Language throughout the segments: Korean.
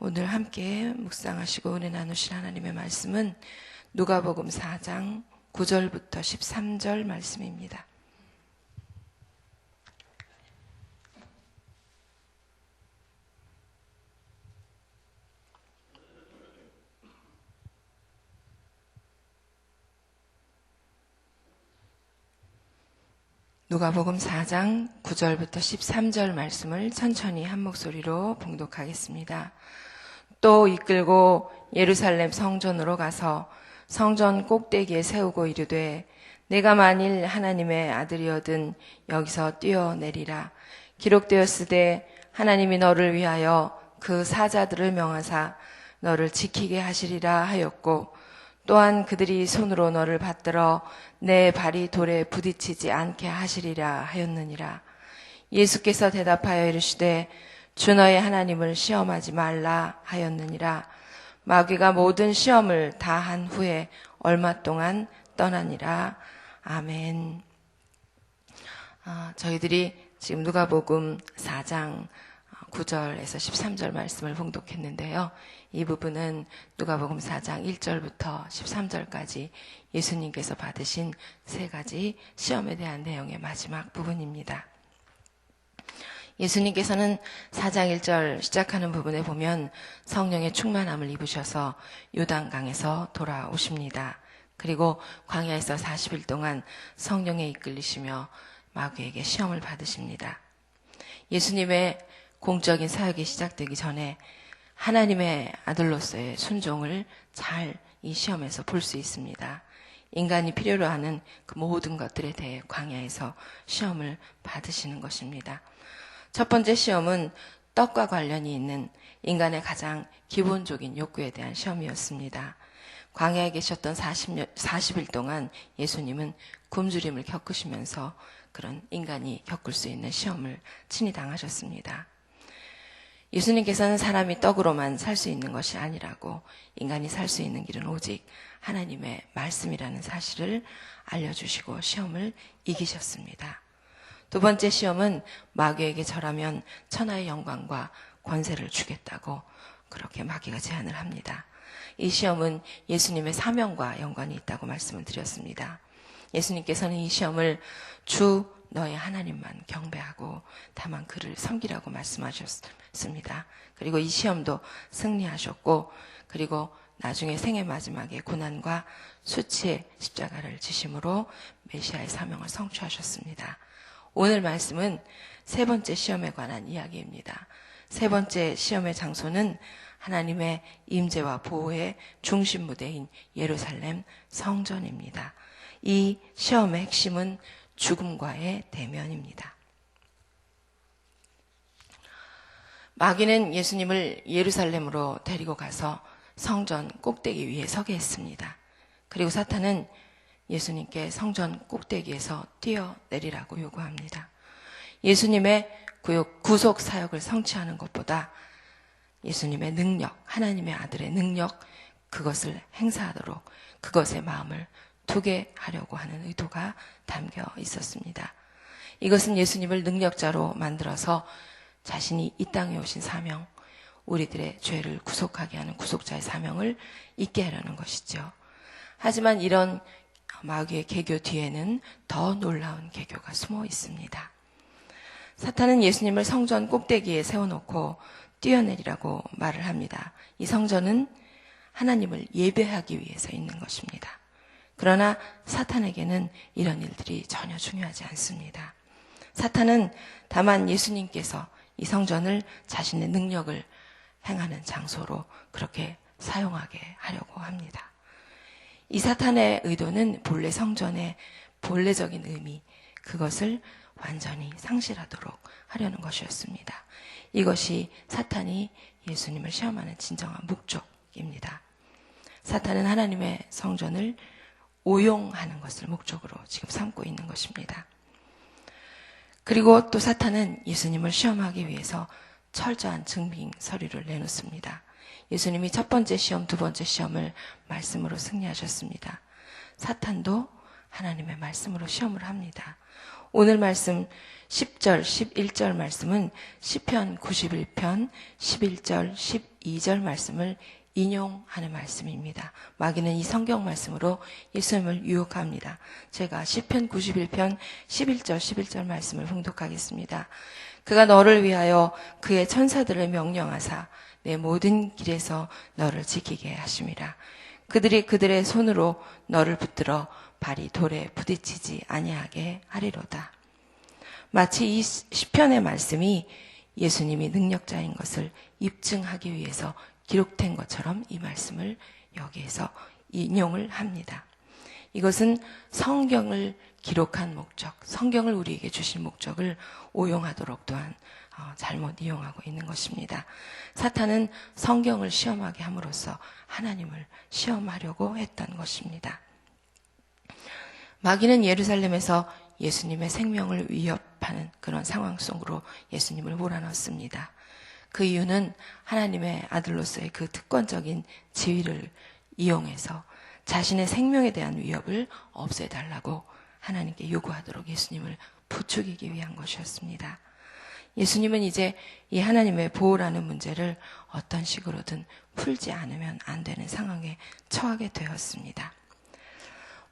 오늘 함께 묵상하시고 은혜 나누실 하나님의 말씀은 누가복음 4장 9절부터 13절 말씀입니다. 누가복음 4장 9절부터 13절 말씀을 천천히 한 목소리로 봉독하겠습니다. 또 이끌고 예루살렘 성전으로 가서 성전 꼭대기에 세우고 이르되 내가 만일 하나님의 아들이어든 여기서 뛰어내리라. 기록되었으되 하나님이 너를 위하여 그 사자들을 명하사 너를 지키게 하시리라 하였고 또한 그들이 손으로 너를 받들어 내 발이 돌에 부딪히지 않게 하시리라 하였느니라. 예수께서 대답하여 이르시되 주 너의 하나님을 시험하지 말라 하였느니라. 마귀가 모든 시험을 다 한 후에 얼마 동안 떠나니라. 아멘. 저희들이 지금 누가복음 4장 9절에서 13절 말씀을 봉독했는데요. 이 부분은 누가복음 4장 1절부터 13절까지 예수님께서 받으신 세 가지 시험에 대한 내용의 마지막 부분입니다. 예수님께서는 4장 1절 시작하는 부분에 보면 성령의 충만함을 입으셔서 요단강에서 돌아오십니다. 그리고 광야에서 40일 동안 성령에 이끌리시며 마귀에게 시험을 받으십니다. 예수님의 공적인 사역이 시작되기 전에 하나님의 아들로서의 순종을 잘 이 시험에서 볼 수 있습니다. 인간이 필요로 하는 그 모든 것들에 대해 광야에서 시험을 받으시는 것입니다. 첫 번째 시험은 떡과 관련이 있는 인간의 가장 기본적인 욕구에 대한 시험이었습니다. 광야에 계셨던 40일 동안 예수님은 굶주림을 겪으시면서 그런 인간이 겪을 수 있는 시험을 친히 당하셨습니다. 예수님께서는 사람이 떡으로만 살 수 있는 것이 아니라고 인간이 살 수 있는 길은 오직 하나님의 말씀이라는 사실을 알려주시고 시험을 이기셨습니다. 두 번째 시험은 마귀에게 절하면 천하의 영광과 권세를 주겠다고 그렇게 마귀가 제안을 합니다. 이 시험은 예수님의 사명과 연관이 있다고 말씀을 드렸습니다. 예수님께서는 이 시험을 주 너의 하나님만 경배하고 다만 그를 섬기라고 말씀하셨습니다. 그리고 이 시험도 승리하셨고 그리고 나중에 생의 마지막에 고난과 수치의 십자가를 지심으로 메시아의 사명을 성취하셨습니다. 오늘 말씀은 세 번째 시험에 관한 이야기입니다. 세 번째 시험의 장소는 하나님의 임재와 보호의 중심 무대인 예루살렘 성전입니다. 이 시험의 핵심은 죽음과의 대면입니다. 마귀는 예수님을 예루살렘으로 데리고 가서 성전 꼭대기 위에 서게 했습니다. 그리고 사탄은 예수님께 성전 꼭대기에서 뛰어내리라고 요구합니다. 예수님의 구속 사역을 성취하는 것보다 예수님의 능력, 하나님의 아들의 능력, 그것을 행사하도록 그것의 마음을 두게 하려고 하는 의도가 담겨 있었습니다. 이것은 예수님을 능력자로 만들어서 자신이 이 땅에 오신 사명, 우리들의 죄를 구속하게 하는 구속자의 사명을 잊게 하려는 것이죠. 하지만 이런 마귀의 계교 뒤에는 더 놀라운 계교가 숨어 있습니다. 사탄은 예수님을 성전 꼭대기에 세워놓고 뛰어내리라고 말을 합니다. 이 성전은 하나님을 예배하기 위해서 있는 것입니다. 그러나 사탄에게는 이런 일들이 전혀 중요하지 않습니다. 사탄은 다만 예수님께서 이 성전을 자신의 능력을 행하는 장소로 그렇게 사용하게 하려고 합니다. 이 사탄의 의도는 본래 성전의 본래적인 의미, 그것을 완전히 상실하도록 하려는 것이었습니다. 이것이 사탄이 예수님을 시험하는 진정한 목적입니다. 사탄은 하나님의 성전을 오용하는 것을 목적으로 지금 삼고 있는 것입니다. 그리고 또 사탄은 예수님을 시험하기 위해서 철저한 증빙 서류를 내놓습니다. 예수님이 첫 번째 시험, 두 번째 시험을 말씀으로 승리하셨습니다. 사탄도 하나님의 말씀으로 시험을 합니다. 오늘 말씀 10절, 11절 말씀은 시편 91편 11절, 12절 말씀을 인용하는 말씀입니다. 마귀는 이 성경 말씀으로 예수님을 유혹합니다. 제가 시편 91편 11절, 11절 말씀을 봉독하겠습니다. 그가 너를 위하여 그의 천사들을 명령하사 내 모든 길에서 너를 지키게 하심이라. 그들이 그들의 손으로 너를 붙들어 발이 돌에 부딪히지 아니하게 하리로다. 마치 이 시편의 말씀이 예수님이 능력자인 것을 입증하기 위해서 기록된 것처럼 이 말씀을 여기에서 인용을 합니다. 이것은 성경을 기록한 목적, 성경을 우리에게 주신 목적을 오용하도록 또한 잘못 이용하고 있는 것입니다. 사탄은 성경을 시험하게 함으로써 하나님을 시험하려고 했던 것입니다. 마귀는 예루살렘에서 예수님의 생명을 위협하는 그런 상황 속으로 예수님을 몰아넣습니다. 그 이유는 하나님의 아들로서의 그 특권적인 지위를 이용해서 자신의 생명에 대한 위협을 없애달라고 하나님께 요구하도록 예수님을 부추기기 위한 것이었습니다. 예수님은 이제 이 하나님의 보호라는 문제를 어떤 식으로든 풀지 않으면 안 되는 상황에 처하게 되었습니다.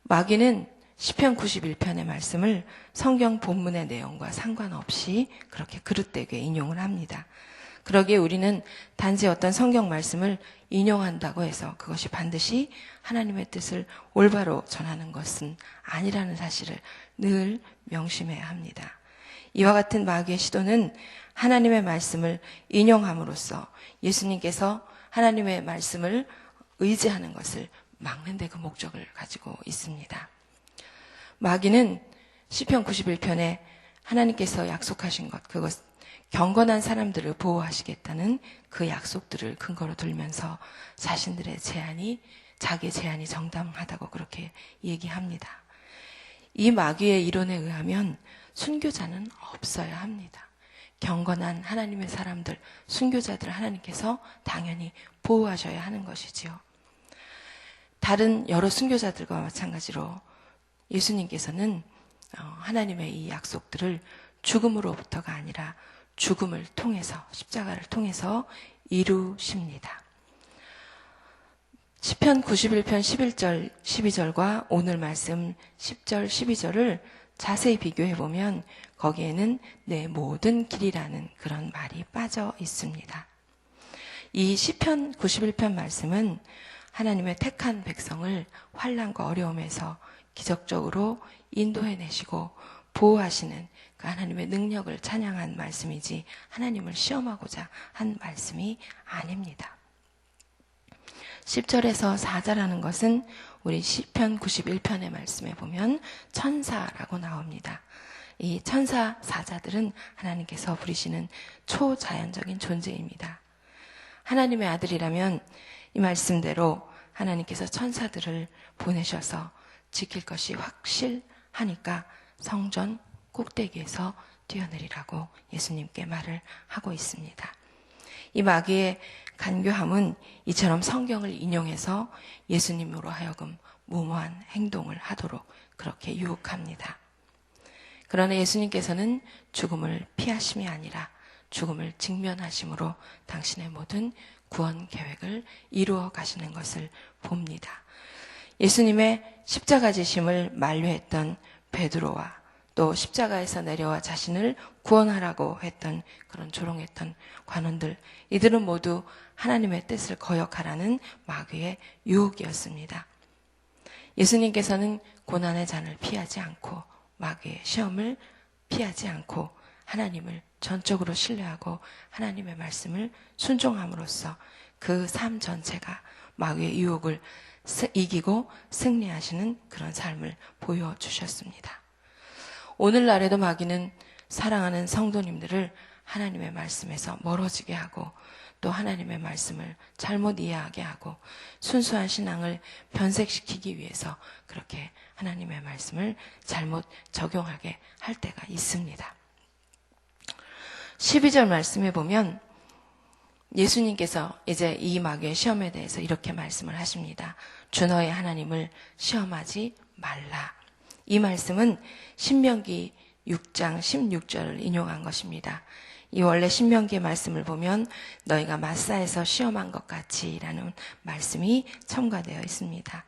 마귀는 시편 91편의 말씀을 성경 본문의 내용과 상관없이 그렇게 그릇되게 인용을 합니다. 그러기에 우리는 단지 어떤 성경 말씀을 인용한다고 해서 그것이 반드시 하나님의 뜻을 올바로 전하는 것은 아니라는 사실을 늘 명심해야 합니다. 이와 같은 마귀의 시도는 하나님의 말씀을 인용함으로써 예수님께서 하나님의 말씀을 의지하는 것을 막는 데 그 목적을 가지고 있습니다. 마귀는 시편 91편에 하나님께서 약속하신 것, 그것 경건한 사람들을 보호하시겠다는 그 약속들을 근거로 들면서 자신들의 자기의 제안이 정당하다고 그렇게 얘기합니다. 이 마귀의 이론에 의하면 순교자는 없어야 합니다. 경건한 하나님의 사람들, 순교자들을 하나님께서 당연히 보호하셔야 하는 것이지요. 다른 여러 순교자들과 마찬가지로 예수님께서는 하나님의 이 약속들을 죽음으로부터가 아니라 죽음을 통해서, 십자가를 통해서 이루십니다. 시편 91편 11절, 12절과 오늘 말씀 10절, 12절을 자세히 비교해보면 거기에는 내 모든 길이라는 그런 말이 빠져 있습니다. 이 시편 91편 말씀은 하나님의 택한 백성을 환난과 어려움에서 기적적으로 인도해내시고 보호하시는 그 하나님의 능력을 찬양한 말씀이지 하나님을 시험하고자 한 말씀이 아닙니다. 10절에서 4절하는 것은 우리 시편 91편의 말씀에 보면 천사라고 나옵니다. 이 천사 사자들은 하나님께서 부리시는 초자연적인 존재입니다. 하나님의 아들이라면 이 말씀대로 하나님께서 천사들을 보내셔서 지킬 것이 확실하니까 성전 꼭대기에서 뛰어내리라고 예수님께 말을 하고 있습니다. 이 마귀의 간교함은 이처럼 성경을 인용해서 예수님으로 하여금 무모한 행동을 하도록 그렇게 유혹합니다. 그러나 예수님께서는 죽음을 피하심이 아니라 죽음을 직면하심으로 당신의 모든 구원 계획을 이루어 가시는 것을 봅니다. 예수님의 십자가 지심을 만류했던 베드로와 또 십자가에서 내려와 자신을 구원하라고 했던 그런 조롱했던 관원들, 이들은 모두 하나님의 뜻을 거역하라는 마귀의 유혹이었습니다. 예수님께서는 고난의 잔을 피하지 않고 마귀의 시험을 피하지 않고 하나님을 전적으로 신뢰하고 하나님의 말씀을 순종함으로써 그 삶 전체가 마귀의 유혹을 이기고 승리하시는 그런 삶을 보여주셨습니다. 오늘날에도 마귀는 사랑하는 성도님들을 하나님의 말씀에서 멀어지게 하고 또 하나님의 말씀을 잘못 이해하게 하고 순수한 신앙을 변색시키기 위해서 그렇게 하나님의 말씀을 잘못 적용하게 할 때가 있습니다. 12절 말씀에 보면 예수님께서 이제 이 마귀의 시험에 대해서 이렇게 말씀을 하십니다. 주 너의 하나님을 시험하지 말라. 이 말씀은 신명기 6장 16절을 인용한 것입니다. 이 원래 신명기의 말씀을 보면 너희가 마사에서 시험한 것 같이 라는 말씀이 첨가되어 있습니다.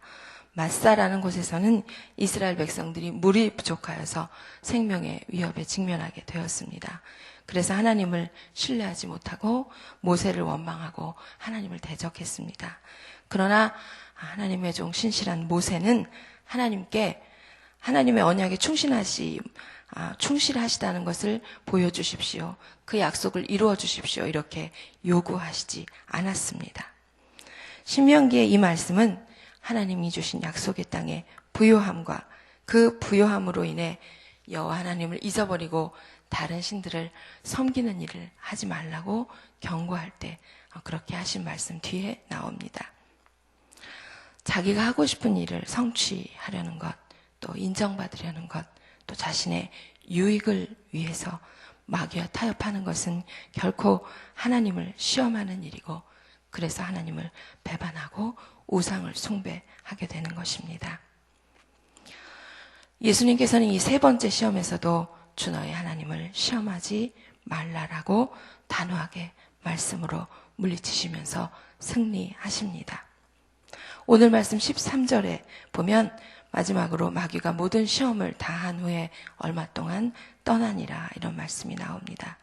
마사라는 곳에서는 이스라엘 백성들이 물이 부족하여서 생명의 위협에 직면하게 되었습니다. 그래서 하나님을 신뢰하지 못하고 모세를 원망하고 하나님을 대적했습니다. 그러나 하나님의 종 신실한 모세는 하나님께 하나님의 언약에 충실하시다는 것을 보여주십시오. 그 약속을 이루어 주십시오. 이렇게 요구하시지 않았습니다. 신명기의 이 말씀은 하나님이 주신 약속의 땅의 부요함과 그 부요함으로 인해 여호와 하나님을 잊어버리고 다른 신들을 섬기는 일을 하지 말라고 경고할 때 그렇게 하신 말씀 뒤에 나옵니다. 자기가 하고 싶은 일을 성취하려는 것, 또 인정받으려는 것, 또 자신의 유익을 위해서 마귀와 타협하는 것은 결코 하나님을 시험하는 일이고, 그래서 하나님을 배반하고 우상을 숭배하게 되는 것입니다. 예수님께서는 이 세 번째 시험에서도 주 너의 하나님을 시험하지 말라라고 단호하게 말씀으로 물리치시면서 승리하십니다. 오늘 말씀 13절에 보면 마지막으로 마귀가 모든 시험을 다한 후에 얼마 동안 떠나니라 이런 말씀이 나옵니다.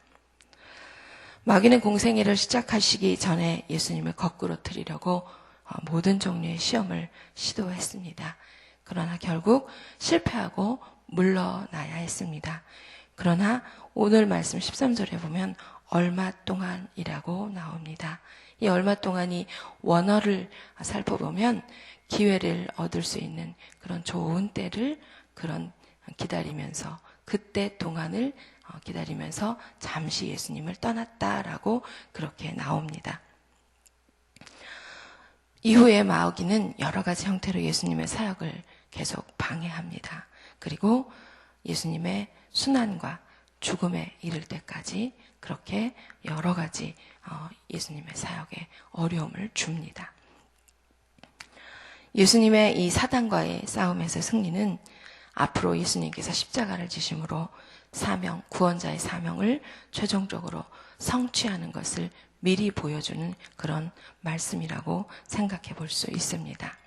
마귀는 공생애를 시작하시기 전에 예수님을 거꾸로 트리려고 모든 종류의 시험을 시도했습니다. 그러나 결국 실패하고 물러나야 했습니다. 그러나 오늘 말씀 13절에 보면 얼마 동안이라고 나옵니다. 이 얼마 동안이 원어를 살펴보면 기회를 얻을 수 있는 그런 좋은 때를 기다리면서 그때 동안을 기다리면서 잠시 예수님을 떠났다라고 그렇게 나옵니다. 이후에 마귀는 여러 가지 형태로 예수님의 사역을 계속 방해합니다. 그리고 예수님의 순환과 죽음에 이를 때까지 그렇게 여러 가지 예수님의 사역에 어려움을 줍니다. 예수님의 이 사단과의 싸움에서 승리는 앞으로 예수님께서 십자가를 지심으로 사명, 구원자의 사명을 최종적으로 성취하는 것을 미리 보여주는 그런 말씀이라고 생각해 볼 수 있습니다.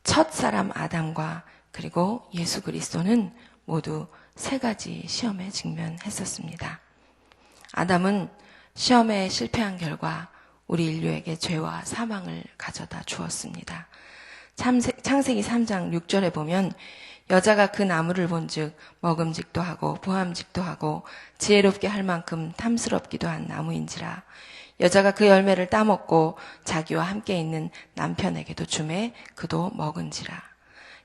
첫 사람 아담과 그리고 예수 그리스도는 모두 세 가지 시험에 직면했었습니다. 아담은 시험에 실패한 결과 우리 인류에게 죄와 사망을 가져다 주었습니다. 창세기 3장 6절에 보면 여자가 그 나무를 본즉 먹음직도 하고 보암직도 하고 지혜롭게 할 만큼 탐스럽기도 한 나무인지라 여자가 그 열매를 따먹고 자기와 함께 있는 남편에게도 주매 그도 먹은지라.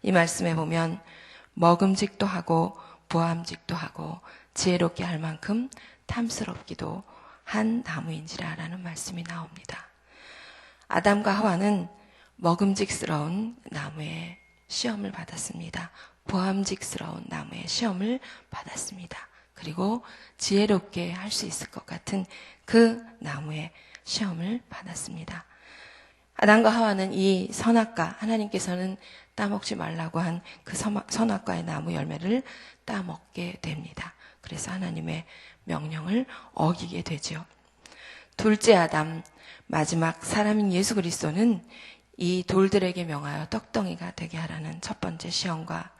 이 말씀에 보면 먹음직도 하고 보암직도 하고 지혜롭게 할 만큼 탐스럽기도 한 나무인지라 라는 말씀이 나옵니다. 아담과 하와는 먹음직스러운 나무의 시험을 받았습니다. 보암직스러운 나무의 시험을 받았습니다. 그리고 지혜롭게 할 수 있을 것 같은 그 나무의 시험을 받았습니다. 아담과 하와는 이 선악과, 하나님께서는 따먹지 말라고 한 그 선악과의 나무 열매를 따먹게 됩니다. 그래서 하나님의 명령을 어기게 되죠. 둘째 아담, 마지막 사람인 예수 그리스도는 이 돌들에게 명하여 떡덩이가 되게 하라는 첫 번째 시험과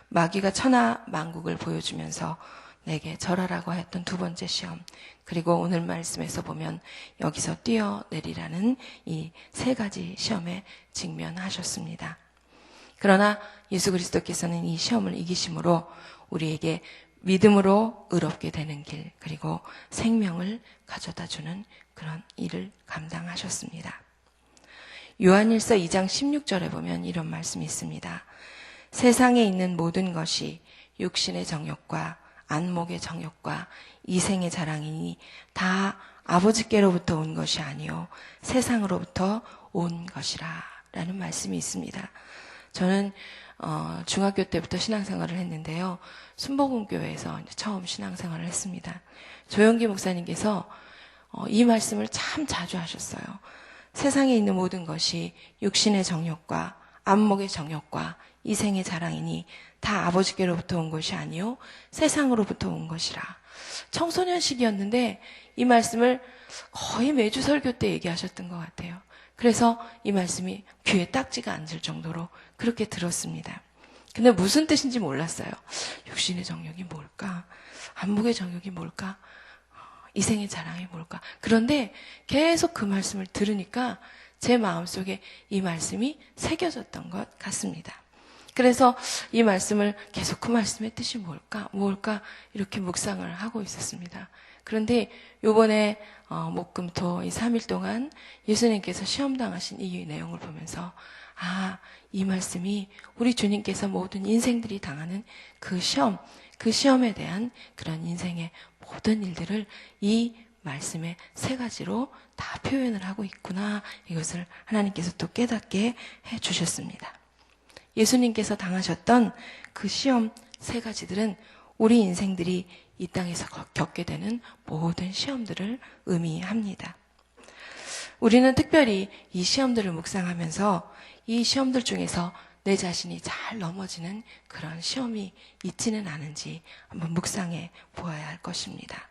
마귀가 천하 만국을 보여주면서 내게 절하라고 했던 두 번째 시험, 그리고 오늘 말씀에서 보면 여기서 뛰어내리라는 이 세 가지 시험에 직면하셨습니다. 그러나 예수 그리스도께서는 이 시험을 이기심으로 우리에게 믿음으로 의롭게 되는 길, 그리고 생명을 가져다 주는 그런 일을 감당하셨습니다. 요한일서 2장 16절에 보면 이런 말씀이 있습니다. 세상에 있는 모든 것이 육신의 정욕과 안목의 정욕과 이생의 자랑이니 다 아버지께로부터 온 것이 아니요 세상으로부터 온 것이라 라는 말씀이 있습니다. 저는 중학교 때부터 신앙생활을 했는데요. 순복음교회에서 처음 신앙생활을 했습니다. 조영기 목사님께서 이 말씀을 참 자주 하셨어요. 세상에 있는 모든 것이 육신의 정욕과 안목의 정욕과 이생의 자랑이니 다 아버지께로부터 온 것이 아니요 세상으로부터 온 것이라. 청소년 시기였는데 이 말씀을 거의 매주 설교 때 얘기하셨던 것 같아요. 그래서 이 말씀이 귀에 딱지가 앉을 정도로 그렇게 들었습니다. 근데 무슨 뜻인지 몰랐어요. 육신의 정욕이 뭘까? 안목의 정욕이 뭘까? 이생의 자랑이 뭘까? 그런데 계속 그 말씀을 들으니까 제 마음속에 이 말씀이 새겨졌던 것 같습니다. 그래서 이 말씀을 계속 그 말씀의 뜻이 뭘까 이렇게 묵상을 하고 있었습니다. 그런데 요번에 목금토 이 3일 동안 예수님께서 시험당하신 이 내용을 보면서 이 말씀이 우리 주님께서 모든 인생들이 당하는 그 시험에 대한 그런 인생의 모든 일들을 이 말씀의 세 가지로 다 표현을 하고 있구나. 이것을 하나님께서 또 깨닫게 해주셨습니다. 예수님께서 당하셨던 그 시험 세 가지들은 우리 인생들이 이 땅에서 겪게 되는 모든 시험들을 의미합니다. 우리는 특별히 이 시험들을 묵상하면서 이 시험들 중에서 내 자신이 잘 넘어지는 그런 시험이 있지는 않은지 한번 묵상해 보아야 할 것입니다.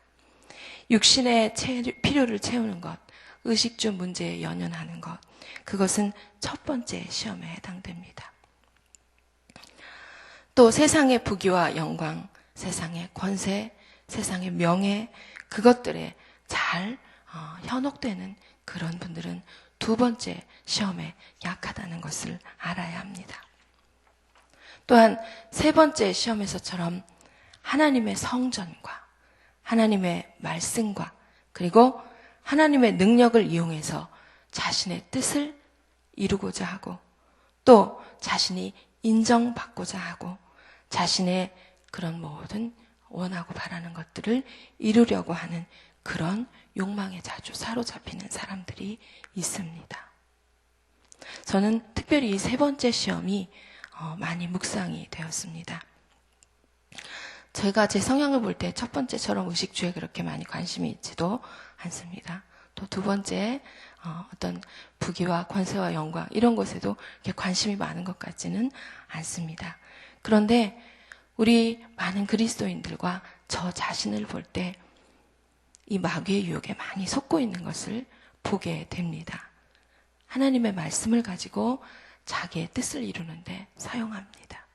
육신의 필요를 채우는 것, 의식주 문제에 연연하는 것, 그것은 첫 번째 시험에 해당됩니다. 또 세상의 부귀와 영광, 세상의 권세, 세상의 명예, 그것들에 잘 현혹되는 그런 분들은 두 번째 시험에 약하다는 것을 알아야 합니다. 또한 세 번째 시험에서처럼 하나님의 성전과 하나님의 말씀과 그리고 하나님의 능력을 이용해서 자신의 뜻을 이루고자 하고 또 자신이 인정받고자 하고 자신의 그런 모든 원하고 바라는 것들을 이루려고 하는 그런 욕망에 자주 사로잡히는 사람들이 있습니다. 저는 특별히 이 세 번째 시험이 많이 묵상이 되었습니다. 제가 제 성향을 볼 때 첫 번째처럼 의식주에 그렇게 많이 관심이 있지도 않습니다. 또 두 번째 어떤 부귀와 권세와 영광 이런 것에도 이렇게 관심이 많은 것 같지는 않습니다. 그런데 우리 많은 그리스도인들과 저 자신을 볼 때 이 마귀의 유혹에 많이 속고 있는 것을 보게 됩니다. 하나님의 말씀을 가지고 자기의 뜻을 이루는데 사용합니다.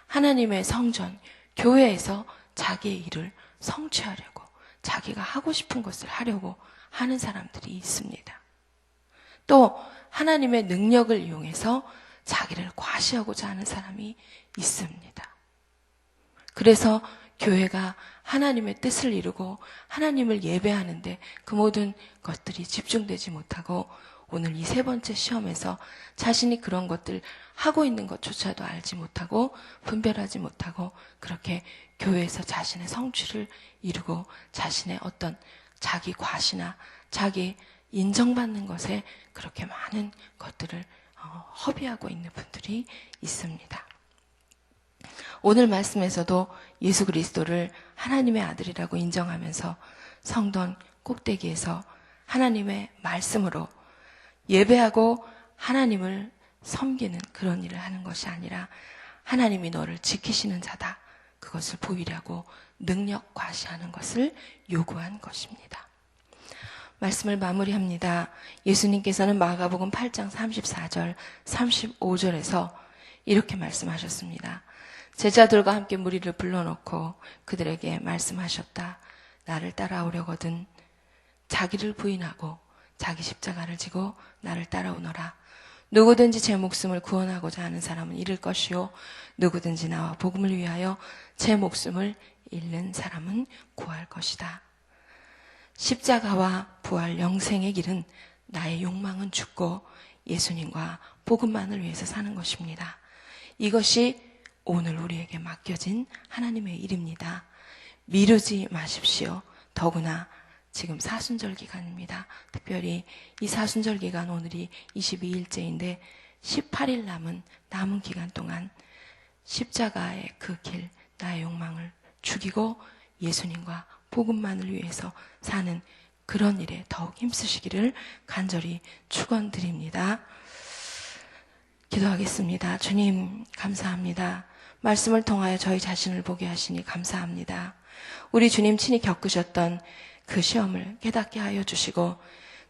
하나님의 성전, 교회에서 자기의 일을 성취하려고 자기가 하고 싶은 것을 하려고 하는 사람들이 있습니다. 또 하나님의 능력을 이용해서 자기를 과시하고자 하는 사람이 있습니다. 그래서 교회가 하나님의 뜻을 이루고 하나님을 예배하는데 그 모든 것들이 집중되지 못하고 오늘 이 세 번째 시험에서 자신이 그런 것들 하고 있는 것조차도 알지 못하고 분별하지 못하고 그렇게 교회에서 자신의 성취를 이루고 자신의 어떤 자기 과시나 자기 인정받는 것에 그렇게 많은 것들을 허비하고 있는 분들이 있습니다. 오늘 말씀에서도 예수 그리스도를 하나님의 아들이라고 인정하면서 성전 꼭대기에서 하나님의 말씀으로 예배하고 하나님을 섬기는 그런 일을 하는 것이 아니라 하나님이 너를 지키시는 자다. 그것을 보이려고 능력 과시하는 것을 요구한 것입니다. 말씀을 마무리합니다. 예수님께서는 마가복음 8장 34절, 35절에서 이렇게 말씀하셨습니다. 제자들과 함께 무리를 불러놓고 그들에게 말씀하셨다. 나를 따라오려거든 자기를 부인하고 자기 십자가를 지고 나를 따라오너라. 누구든지 제 목숨을 구원하고자 하는 사람은 잃을 것이요 누구든지 나와 복음을 위하여 제 목숨을 잃는 사람은 구할 것이다. 십자가와 부활 영생의 길은 나의 욕망은 죽고 예수님과 복음만을 위해서 사는 것입니다. 이것이 오늘 우리에게 맡겨진 하나님의 일입니다. 미루지 마십시오. 더구나 지금 사순절 기간입니다. 특별히 이 사순절 기간 오늘이 22일째인데 18일 남은 기간 동안 십자가의 그 길, 나의 욕망을 죽이고 예수님과 복음만을 위해서 사는 그런 일에 더욱 힘쓰시기를 간절히 축원드립니다. 기도하겠습니다. 주님, 감사합니다. 말씀을 통하여 저희 자신을 보게 하시니 감사합니다. 우리 주님 친히 겪으셨던 그 시험을 깨닫게 하여 주시고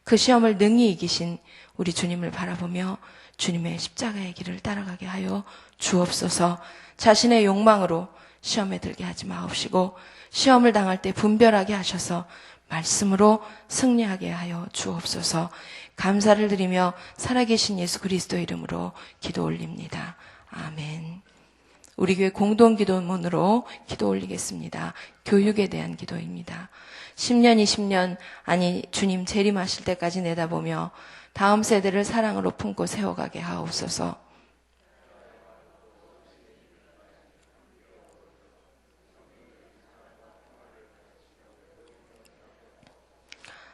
그 시험을 능히 이기신 우리 주님을 바라보며 주님의 십자가의 길을 따라가게 하여 주옵소서. 자신의 욕망으로 시험에 들게 하지 마옵시고 시험을 당할 때 분별하게 하셔서 말씀으로 승리하게 하여 주옵소서. 감사를 드리며 살아계신 예수 그리스도 이름으로 기도 올립니다. 아멘. 우리 교회 공동기도문으로 기도 올리겠습니다. 교육에 대한 기도입니다. 10년, 20년, 아니 주님 재림하실 때까지 내다보며 다음 세대를 사랑으로 품고 세워가게 하옵소서.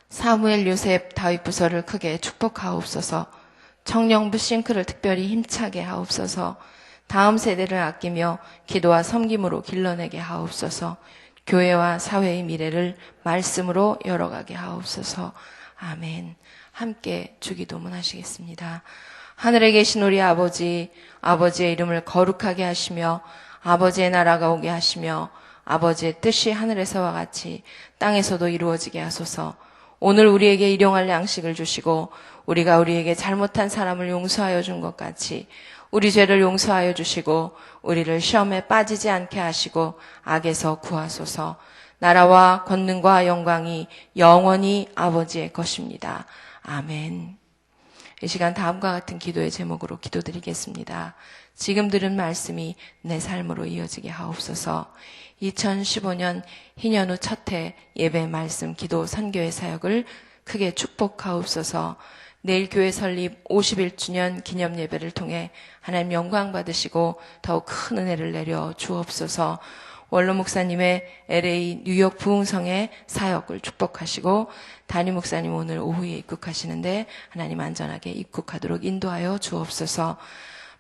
사무엘, 요셉, 다윗 부서를 크게 축복하옵소서. 청년부 싱크를 특별히 힘차게 하옵소서. 다음 세대를 아끼며 기도와 섬김으로 길러내게 하옵소서. 교회와 사회의 미래를 말씀으로 열어가게 하옵소서. 아멘. 함께 주기도문 하시겠습니다. 하늘에 계신 우리 아버지, 아버지의 이름을 거룩하게 하시며 아버지의 나라가 오게 하시며 아버지의 뜻이 하늘에서와 같이 땅에서도 이루어지게 하소서. 오늘 우리에게 일용할 양식을 주시고 우리가 우리에게 잘못한 사람을 용서하여 준 것 같이 우리 죄를 용서하여 주시고 우리를 시험에 빠지지 않게 하시고 악에서 구하소서. 나라와 권능과 영광이 영원히 아버지의 것입니다. 아멘. 이 시간 다음과 같은 기도의 제목으로 기도드리겠습니다. 지금 들은 말씀이 내 삶으로 이어지게 하옵소서. 2015년 희년후 첫해 예배 말씀 기도 선교의 사역을 크게 축복하옵소서. 내일 교회 설립 51주년 기념 예배를 통해 하나님 영광 받으시고 더욱 큰 은혜를 내려 주옵소서. 원로 목사님의 LA 뉴욕 부흥성의 사역을 축복하시고 담임 목사님 오늘 오후에 입국하시는데 하나님 안전하게 입국하도록 인도하여 주옵소서.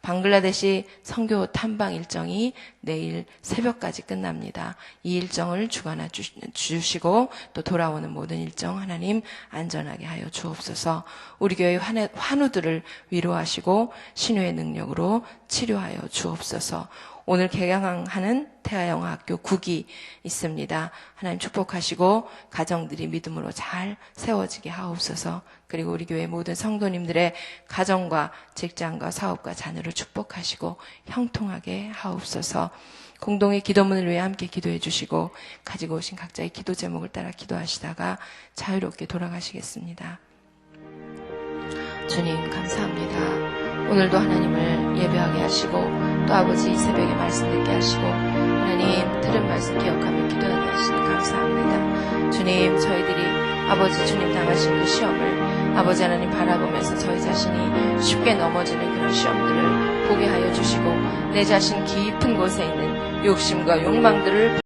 방글라데시 선교 탐방 일정이 내일 새벽까지 끝납니다. 이 일정을 주관해 주시고 또 돌아오는 모든 일정 하나님 안전하게 하여 주옵소서. 우리 교회 환우들을 위로하시고 신유의 능력으로 치료하여 주옵소서. 오늘 개강하는 태아영어학교 9기 있습니다. 하나님 축복하시고 가정들이 믿음으로 잘 세워지게 하옵소서. 그리고 우리 교회 모든 성도님들의 가정과 직장과 사업과 자녀를 축복하시고 형통하게 하옵소서. 공동의 기도문을 위해 함께 기도해 주시고 가지고 오신 각자의 기도 제목을 따라 기도하시다가 자유롭게 돌아가시겠습니다. 주님 감사합니다. 오늘도 하나님을 예배하게 하시고 또 아버지 이 새벽에 말씀 듣게 하시고 하나님 들은 말씀 기억하며 기도하게 하시니 감사합니다. 주님 저희들이 아버지 주님 당하신 그 시험을 아버지 하나님 바라보면서 저희 자신이 쉽게 넘어지는 그런 시험들을 보게 하여 주시고 내 자신 깊은 곳에 있는 욕심과 욕망들을